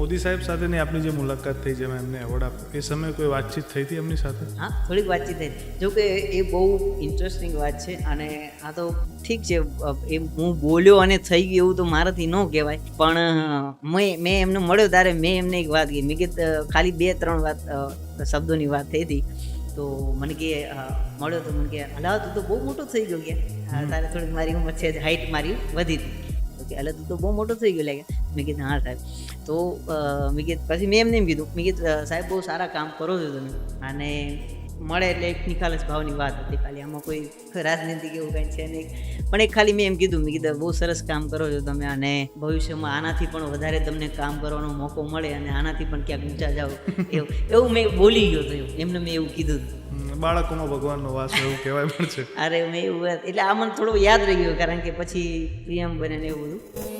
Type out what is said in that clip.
મોદી સાહેબ સાથેની આપની જે મુલાકાત થઈ જેમાં એમને એવોર્ડ આપ્યો એ સમયે કોઈ વાતચીત થઈ હતી એમની સાથે? હા, થોડીક વાતચીત થઈ. જો કે એ બહુ ઇન્ટરેસ્ટિંગ વાત છે અને આ તો ઠીક છે, એ હું બોલ્યો અને થઈ ગયું એવું તો મારાથી ન કહેવાય, પણ મેં એમને મળ્યો ત્યારે મેં એમને એક વાત કીધી. મેં કીધું ખાલી 2-3 વાત શબ્દોની વાત થઈ હતી. તો મને કે મળ્યો તો મને કે અલા તું તો બહુ મોટો થઈ ગયો ગયા, તારે થોડીક મારી ઉંમર છે, હાઇટ મારી વધી હતી. તો કે અલા તું તો બહુ મોટો થઈ ગયો લાગે. મેં કીધું હા સાહેબ. તો મેં કીધું પછી મેં એમને એમ કીધું, મેં કીધું સાહેબ બહુ સારા કામ કરો છો તમે, અને મળે એટલે એક નિખાલસ ભાવની વાત હતી, ખાલી આમાં કોઈ રાજનીતિ કે એવું કાંઈ છે નહીં, પણ એક ખાલી મેં એમ કીધું, મેં કીધું બહુ સરસ કામ કરો છો તમે, અને ભવિષ્યમાં આનાથી પણ વધારે તમને કામ કરવાનો મોકો મળે અને આનાથી પણ ક્યાંક ઊંચા જાઓ એવું મેં બોલી ગયો હતો. એમને મેં એવું કીધું હતું. બાળકોમાં ભગવાનનો વાસ એવું કહેવાય પણ છે. અરે મેં એવું એટલે આ મને થોડું યાદ રહી ગયું, કારણ કે પછી પીએમ બને ને એવું બધું.